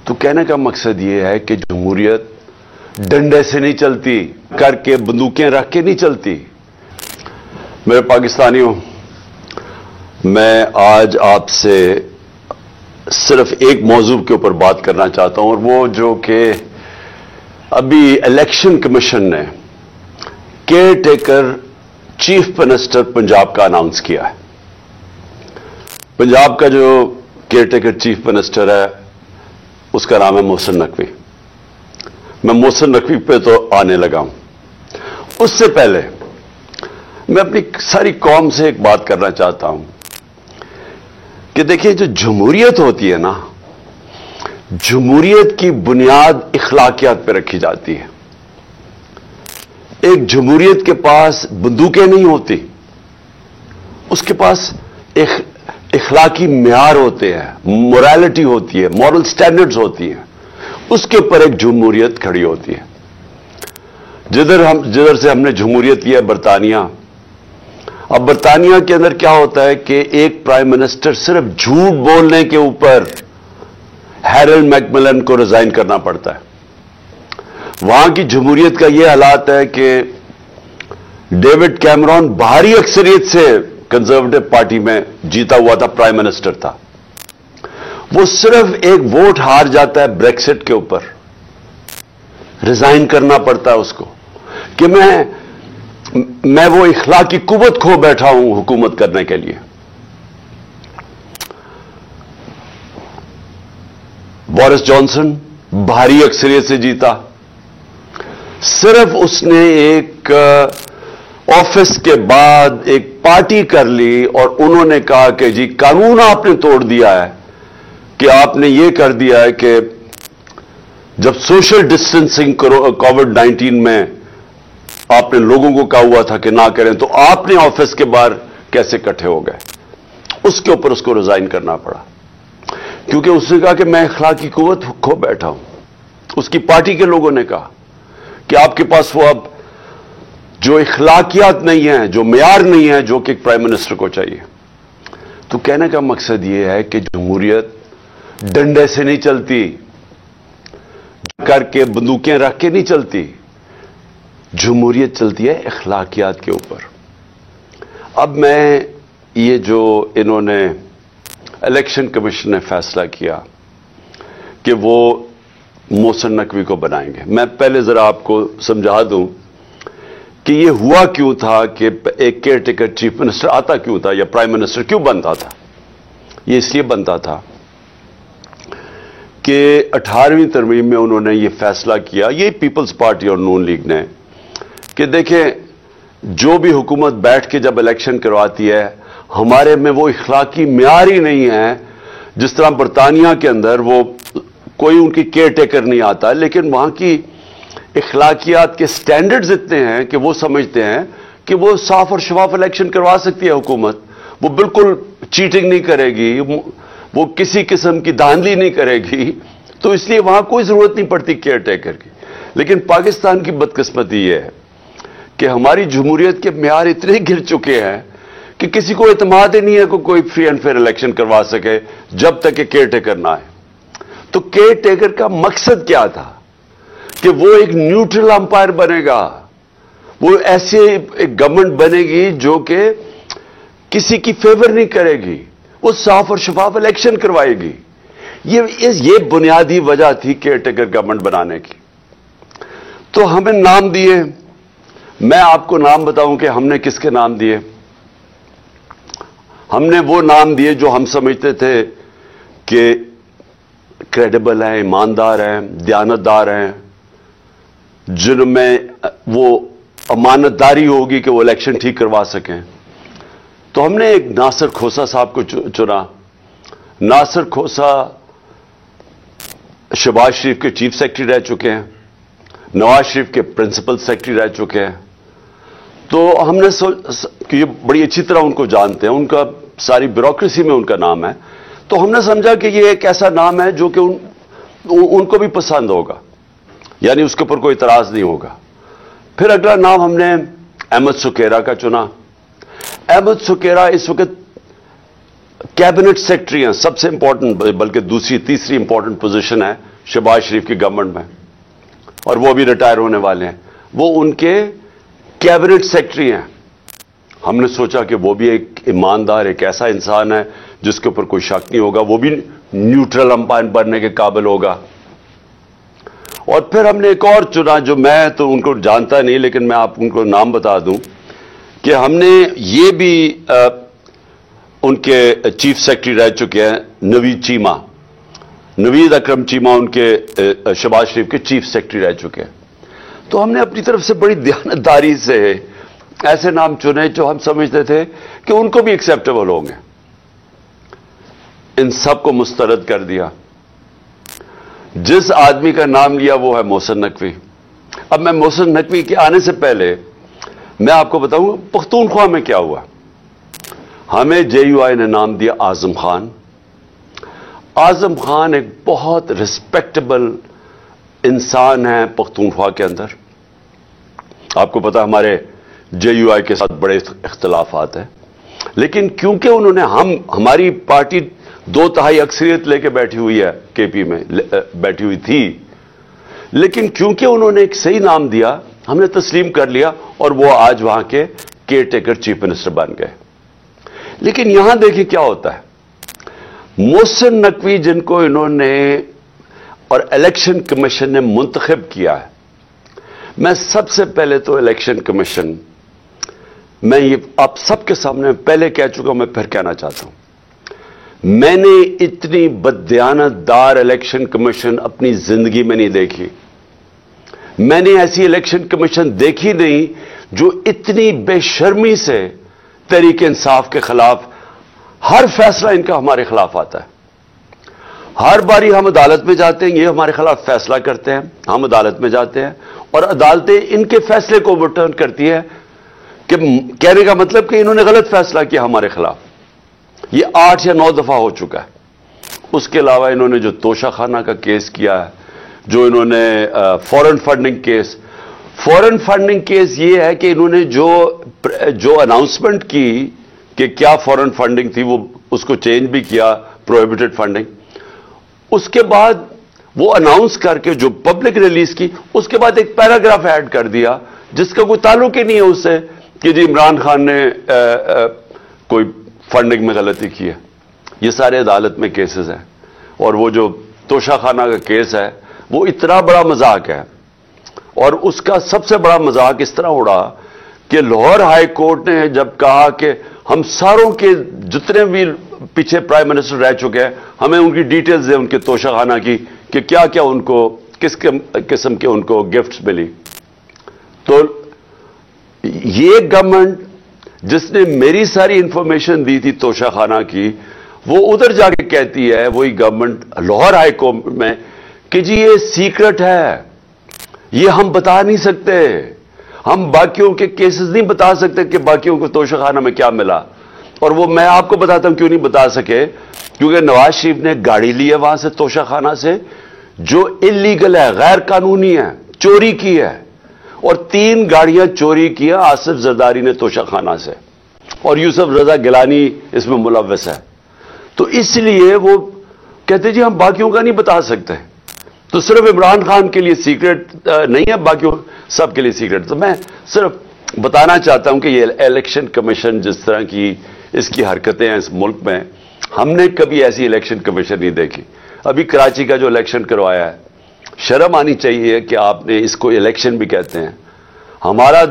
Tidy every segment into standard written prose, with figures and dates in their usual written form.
تو کہنے کا مقصد یہ ہے کہ جمہوریت ڈنڈے سے نہیں چلتی، کر کے بندوقیں رکھ کے نہیں چلتی۔ میرے پاکستانیوں، میں آج آپ سے صرف ایک موضوع کے اوپر بات کرنا چاہتا ہوں، اور وہ جو کہ ابھی الیکشن کمیشن نے care taker chief minister Punjab کا اناؤنس کیا ہے۔ پنجاب کا جو کیئر ٹیکر چیف منسٹر ہے اس کا نام ہے محسن نقوی۔ میں محسن نقوی پہ تو آنے لگا ہوں۔ اس سے پہلے میں اپنی ساری قوم سے ایک بات کرنا چاہتا ہوں کہ دیکھیں، جو جمہوریت ہوتی ہے نا، جمہوریت کی بنیاد اخلاقیات پہ رکھی جاتی ہے۔ ایک جمہوریت کے پاس بندوقیں نہیں ہوتی، اس کے پاس اخلاقی معیار ہوتے ہیں، موریلٹی ہوتی ہے، مورل سٹینڈرڈز ہوتی ہیں، اس کے اوپر ایک جمہوریت کھڑی ہوتی ہے۔ جدھر سے ہم نے جمہوریت لیا ہے برطانیہ، اب برطانیہ کے اندر کیا ہوتا ہے کہ ایک پرائم منسٹر صرف جھوٹ بولنے کے اوپر ہیرلڈ میکملن کو ریزائن کرنا پڑتا ہے۔ وہاں کی جمہوریت کا یہ حالات ہے کہ ڈیوڈ کیمرون بھاری اکثریت سے کنزرویٹو پارٹی میں جیتا ہوا تھا، پرائم منسٹر تھا، وہ صرف ایک ووٹ ہار جاتا ہے بریکسٹ کے اوپر، ریزائن کرنا پڑتا ہے اس کو کہ میں وہ اخلاقی قوت کھو بیٹھا ہوں حکومت کرنے کے لیے۔ بورس جانسن بھاری اکثریت سے جیتا، صرف اس نے ایک آفس کے بعد ایک پارٹی کر لی اور انہوں نے کہا کہ جی قانون آپ نے توڑ دیا ہے، کہ آپ نے یہ کر دیا ہے کہ جب سوشل ڈسٹینسنگ کووڈ-19 میں آپ نے لوگوں کو کہا ہوا تھا کہ نہ کریں، تو آپ نے آفس کے باہر کیسے اکٹھے ہو گئے؟ اس کے اوپر اس کو ریزائن کرنا پڑا، کیونکہ اس نے کہا کہ میں اخلاقی قوت کھو بیٹھا ہوں۔ اس کی پارٹی کے لوگوں نے کہا کہ آپ کے پاس وہ اب جو اخلاقیات نہیں ہیں، جو معیار نہیں ہے جو کہ ایک پرائم منسٹر کو چاہیے۔ تو کہنے کا مقصد یہ ہے کہ جمہوریت ڈنڈے سے نہیں چلتی، کر کے بندوقیں رکھ کے نہیں چلتی، جمہوریت چلتی ہے اخلاقیات کے اوپر۔ اب میں یہ جو انہوں نے الیکشن کمیشن نے فیصلہ کیا کہ وہ محسن نقوی کو بنائیں گے، میں پہلے ذرا آپ کو سمجھا دوں کہ یہ ہوا کیوں تھا کہ ایک کیئر ٹیکر چیف منسٹر آتا کیوں تھا، یا پرائم منسٹر کیوں بنتا تھا۔ یہ اس لیے بنتا تھا کہ 18ویں ترمیم میں انہوں نے یہ فیصلہ کیا، یہ پیپلز پارٹی اور نون لیگ نے، کہ دیکھیں جو بھی حکومت بیٹھ کے جب الیکشن کرواتی ہے، ہمارے میں وہ اخلاقی معیار ہی نہیں ہے۔ جس طرح برطانیہ کے اندر وہ کوئی ان کی کیئر ٹیکر نہیں آتا، لیکن وہاں کی اخلاقیات کے سٹینڈرڈز اتنے ہیں کہ وہ سمجھتے ہیں کہ وہ صاف اور شفاف الیکشن کروا سکتی ہے حکومت، وہ بالکل چیٹنگ نہیں کرے گی، وہ کسی قسم کی دھاندلی نہیں کرے گی، تو اس لیے وہاں کوئی ضرورت نہیں پڑتی کیئر ٹیکر کی۔ لیکن پاکستان کی بدقسمتی یہ ہے کہ ہماری جمہوریت کے معیار اتنے گر چکے ہیں کہ کسی کو اعتماد ہی نہیں ہے کہ کوئی فری اینڈ فیئر الیکشن کروا سکے جب تک کہ کیئر ٹیکر نہ آئے۔ تو کیئر ٹیکر کا مقصد کیا تھا کہ وہ ایک نیوٹرل امپائر بنے گا، وہ ایسے ایک گورنمنٹ بنے گی جو کہ کسی کی فیور نہیں کرے گی، وہ صاف اور شفاف الیکشن کروائے گی۔ یہ بنیادی وجہ تھی کیئر ٹیکر گورنمنٹ بنانے کی۔ تو ہمیں نام دیے، میں آپ کو نام بتاؤں کہ ہم نے کس کے نام دیے۔ ہم نے وہ نام دیے جو ہم سمجھتے تھے کہ کریڈیبل ہیں، ایماندار ہیں، دیانتدار ہیں، جن میں وہ امانت داری ہوگی کہ وہ الیکشن ٹھیک کروا سکیں۔ تو ہم نے ایک ناصر کھوسہ صاحب کو چنا۔ ناصر کھوسہ شہباز شریف کے چیف سیکرٹری رہ چکے ہیں، نواز شریف کے پرنسپل سیکرٹری رہ چکے ہیں۔ تو ہم نے کہ یہ بڑی اچھی طرح ان کو جانتے ہیں، ان کا ساری بیوروکریسی میں ان کا نام ہے، تو ہم نے سمجھا کہ یہ ایک ایسا نام ہے جو کہ ان کو بھی پسند ہوگا، یعنی اس کے اوپر کوئی اعتراض نہیں ہوگا۔ پھر اگلا نام ہم نے احمد سکیرا کا چنا۔ احمد سکیرا اس وقت کیبنٹ سیکرٹری ہیں، سب سے امپورٹنٹ، بلکہ دوسری تیسری امپورٹنٹ پوزیشن ہے शहबाज शरीफ की गवर्नमेंट में, और वो भी रिटायर होने वाले हैं, वो उनके कैबिनेट सेक्रेटरी हैं। हमने सोचा कि वो भी एक ईमानदार, एक ऐसा इंसान है जिसके ऊपर कोई शक नहीं होगा, वो भी न्यूट्रल अंपायर बनने के काबिल होगा। और फिर हमने एक और चुना, जो मैं तो उनको जानता नहीं, लेकिन मैं आप उनको नाम बता दूं कि हमने ये भी उनके चीफ सेक्रेटरी रह चुके हैं, नवीद अकरम चीमा उनके शहबाज शरीफ के चीफ सेक्रेटरी रह चुके हैं। तो हमने अपनी तरफ से बड़ी दयानतदारी से ऐसे नाम चुने जो हम समझते थे कि उनको भी एक्सेप्टेबल होंगे। इन सब को मुस्तरद कर दिया। जिस आदमी का नाम लिया वो है मोहसिन नकवी। अब मैं मोहसिन नकवी के आने से पहले मैं आपको बताऊंगा पख्तूनख्वा में क्या हुआ। हमें JUI ने नाम दिया आजम खान। आजम खान एक बहुत रिस्पेक्टेबल इंसान है पख्तूनख्वा के अंदर। आपको पता हमारे JUI के साथ बड़े इख्तलाफात हैं, लेकिन क्योंकि उन्होंने हमारी पार्टी 2/3 अक्सरियत लेके बैठी हुई है, KP में बैठी हुई थी, लेकिन क्योंकि उन्होंने एक सही नाम दिया हमने तस्लीम कर लिया, और वो आज वहां के केयर टेकर चीफ मिनिस्टर बन गए। लेकिन यहां देखिए क्या होता है। मोहसिन नकवी जिनको इन्होंने और इलेक्शन कमीशन ने मुंतखब किया है, मैं सबसे पहले तो इलेक्शन कमीशन, मैं ये आप सबके सामने पहले कह चुका हूं, मैं फिर कहना चाहता हूं, मैंने इतनी बददियानतदार इलेक्शन कमीशन अपनी जिंदगी में नहीं देखी। मैंने ऐसी इलेक्शन कमीशन देखी नहीं जो इतनी बेशर्मी से तहरीक इंसाफ के खिलाफ, हर फैसला इनका हमारे खिलाफ आता है। हर बारी हम अदालत में जाते हैं, ये हमारे खिलाफ फैसला करते हैं, हम अदालत में जाते हैं और अदालतें इनके फैसले को ओवरटर्न करती है, कि कहने का मतलब कि इन्होंने गलत फैसला किया हमारे खिलाफ। ये 8 या 9 दफा हो चुका है। उसके अलावा इन्होंने जो तोशाखाना का केस किया है, जो इन्होंने फॉरेन फंडिंग केस ये है कि इन्होंने जो अनाउंसमेंट की कि क्या फॉरेन फंडिंग थी, वो उसको चेंज भी किया, प्रोहिबिटेड फंडिंग। उसके बाद वो अनाउंस करके जो पब्लिक रिलीज की, उसके बाद एक पैराग्राफ ऐड कर दिया जिसका कोई ताल्लुक ही नहीं है उससे कि जी इमरान खान ने कोई फंडिंग में गलती की है। ये सारे अदालत में केसेस हैं, और वो जो तोशाखाना का केस है वो इतना बड़ा मजाक है, और उसका सबसे बड़ा मजाक इस तरह उड़ा कि लाहौर हाई कोर्ट ने जब कहा कि हम सारों के जितने भी पीछे प्राइम मिनिस्टर रह चुके हैं, हमें उनकी डिटेल्स दें उनके तोशाखाना की, कि क्या क्या उनको किस किस्म के उनको गिफ्ट्स मिली। तो ये गवर्नमेंट जिसने मेरी सारी इंफॉर्मेशन दी थी तोशाखाना की, वो उधर जाके कहती है, वही गवर्नमेंट लाहौर हाई कोर्ट में, कि जी ये सीक्रेट है, ये हम बता नहीं सकते, हम बाकियों के केसेस नहीं बता सकते कि बाकियों को तोशाखाना में क्या मिला। और वो मैं आपको बताता हूं क्यों नहीं बता सके, क्योंकि नवाज शरीफ ने गाड़ी ली है वहां से तोशाखाना से, जो इलीगल है, गैर कानूनी है, चोरी की है, और 3 गाड़ियां चोरी की है आसिफ जरदारी ने तोशाखाना से, और यूसुफ रजा गिलानी इसमें मुलव्वस है। तो इसलिए वो कहते जी हम बाकियों का नहीं बता सकते, तो सिर्फ इमरान खान के लिए सीक्रेट नहीं है, बाकियों सबके लिए सीक्रेट। तो मैं सिर्फ बताना चाहता हूं कि ये इलेक्शन कमीशन जिस तरह की इसकी हरकतें हैं इस मुल्क में, हमने कभी ऐसी इलेक्शन कमीशन नहीं देखी। अभी कराची का जो इलेक्शन करवाया है, शर्म आनी चाहिए कि आपने इसको इलेक्शन भी कहते हैं। हमारा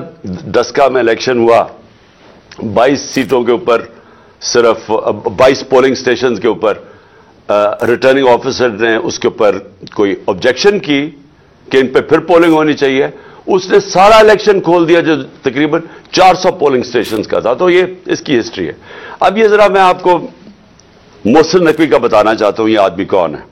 दसका में इलेक्शन हुआ, 22 सीटों के ऊपर, सिर्फ 22 पोलिंग स्टेशन के ऊपर रिटर्निंग ऑफिसर ने उसके ऊपर कोई ऑब्जेक्शन की कि इन पे फिर पोलिंग होनी चाहिए, उसने सारा इलेक्शन खोल दिया जो तकरीबन 400 पोलिंग स्टेशन का था। तो ये इसकी हिस्ट्री है। अब ये जरा मैं आपको मोहसिन नकवी का बताना चाहता हूं, ये आदमी कौन है।